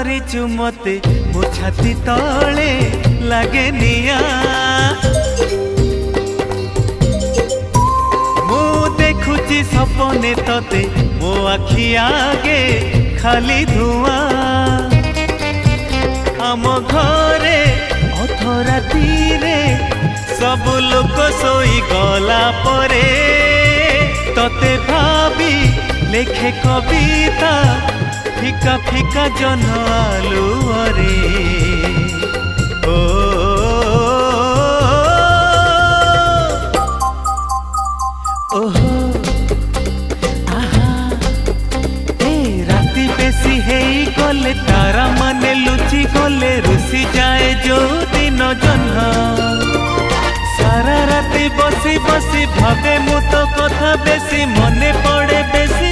କରିଛୁ ମତେ ମୋ ଛାତି ତଳେ ଲାଗେ ନିଆଁ। ମୁଁ ଦେଖୁଛି ସପନେ ତତେ ମୋ ଆଖି ଆଗେ ଖାଲି ଧୂଆଁ। ଆମ ଘରେ ଅଧରାତିରେ ସବୁ ଲୋକ ଶୋଇ ଗଲା ପରେ ତତେ ଭାବି ଲେଖେ କବିତା ফিকা ফিকা জন আলুরে। ও ওহো আহা এ রাতি বেশি হেই গলে তারা মানে লুচি গলে রুষি যায় যৌদিন জহ্ন। সারা রাতি বসি বসি ভাবে মু তো কথা বেশি মনে পড়ে বেশি